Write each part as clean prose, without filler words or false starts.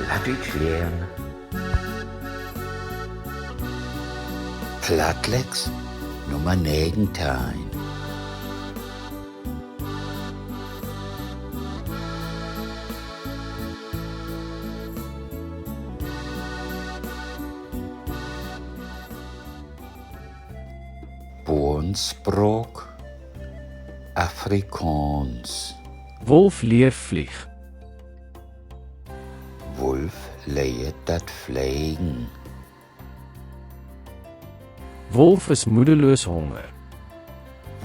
Plattdeutsch lernen. Plattlex Nummer 19. Boonspraak Afrikaans. Wolf leer vlieg. Wolf leert dat vliegen. Wolf is moedeloos honger.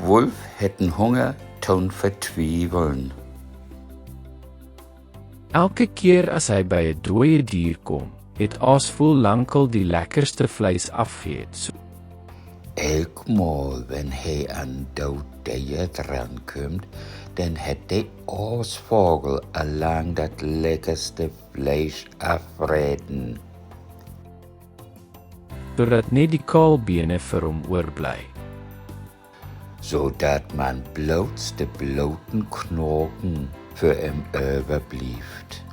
Wolf het een honger toen vertwijfeln. Elke keer as hy by 'n dooie dier kom, het Aasvoel lankal die lekkerste vleis afgeëet. Elk maal wenn hij aan dood dier drankomt, dan het die Aasvogel allang dat lekkerste vlees afreden. Doordat net die kaalbene vir hom oorbly. Zodat man bloot de bloten knoken voor hem overblijft.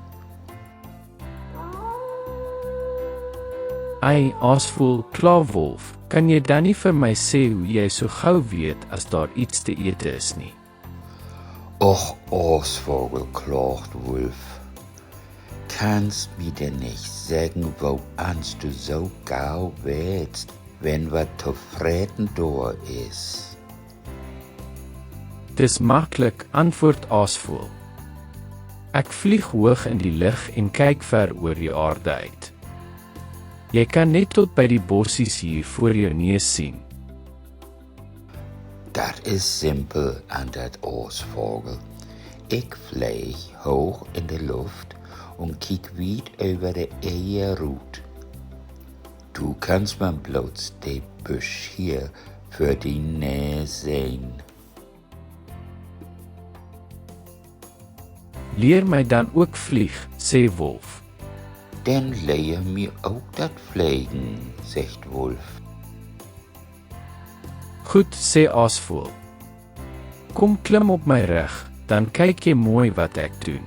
Ei, Aasvoel, klaarwolf, kan jy dan nie vir my sê hoe jy so gou weet as daar iets te ete is nie? Och, Aasvogel, klaagt Wolf. Kannst mir denn nicht sagen, wo ans du so gauw weißt, wenn wat tevreden door is? Dis maklik, antwoord Aasvoel. Ek vlieg hoog in die lug en kyk ver oor die aarde uit. Jy kan net tot by die bossies hier voor jou neus sien. Dat is simpel aan dat Aasvogel. Ik vlieg hoog in de lucht und kijk weit over de Eierroute. Du kannst man bloß de Busch hier für die Nähe sehen. Leer my dan ook vlieg, sê Wolf. Dan leer mir ook dat vliegen, zegt Wolf. Goed, sê Aasvoel. Kom klim op my rug, dan kyk jy mooi wat ek doen.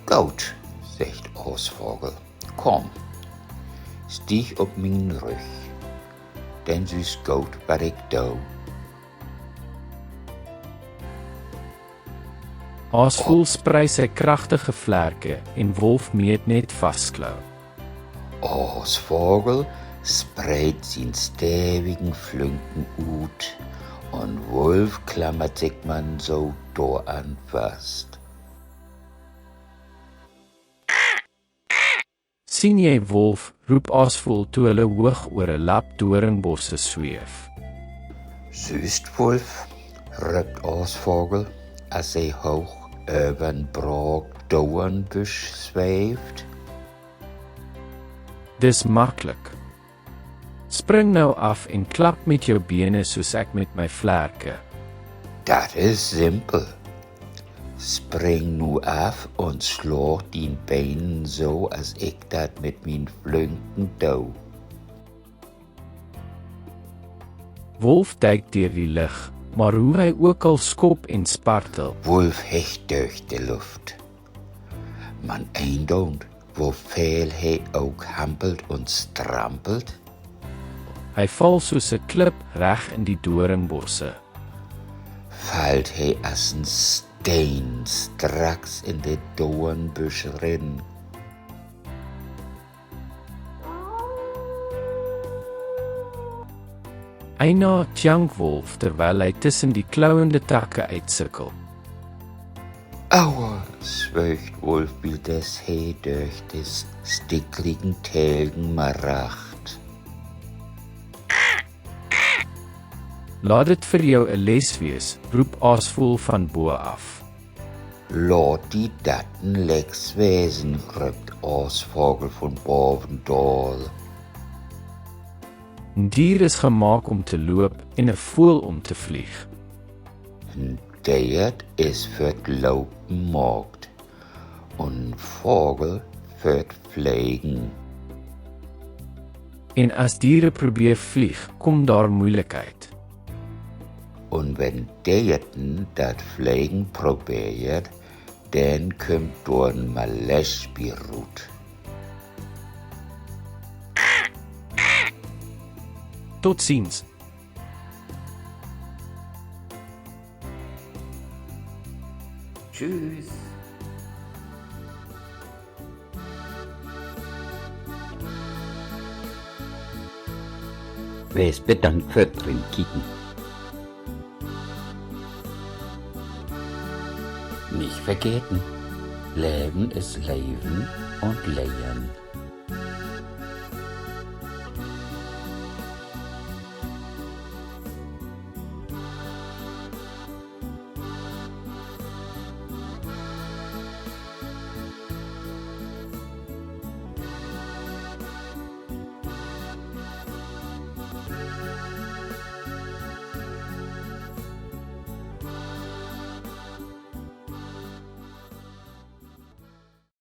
Goed, zegt Aasvogel. Kom, stieg op mijn rug. Dan is goed wat ik doe. Aasvoel sprei sy kragtige vlerke en Wolf meet net vasklou. Aasvogel spreidt zijn stevigen Flünken uit und Wolf klammert sich man so dooraan vast. Sien jy Wolf, roep Aasvoel toe hulle hoog oor 'n lap doringbosse sweef. Süßt Wolf, rupt Aasvogel, als hij hoog over een braak doornbusch zweeft. Dis maklik. Spring nou af en klap met jou bene soos ek met my vlerke. Dat is simpel. Spring nu af und slag die Beinen so, als ich dat mit mijn Flünken doe. Wolf duik deur die lug, maar hoe hy ook al skop en spartel. Wolf hecht durch de lucht. Man eindeunt, wo veel hij ook hampelt und strampelt. Hy val soos 'n klip reg in die doringbosse. Valt hij als een steen straks in de doornbusch rin. Eina tjank Wolf terwyl hy tussen die klauwende takke uitsukkel. Aua, zweugt Wolf, wie das hij durch des stickligen Telgen maracht. Laat dit vir jou 'n les wees, roep Aasvoel van bo af. Laat die datten leks wezen, rupt Aasvogel van bovendal. 'n Dier is gemaak om te loop en 'n voël om te vlieg. Een dier is voor het lopen maakt, een vogel voor het vliegen. En as diere probeer vlieg, kom daar moeilikheid. Und wenn Dierten dat Fliegen probiert, Dann kommt dann mal Lespirut. Tot ziens. Tschüss. Wees bedankt für drin kicken. Nicht vergessen, Leben ist Leben und Leben.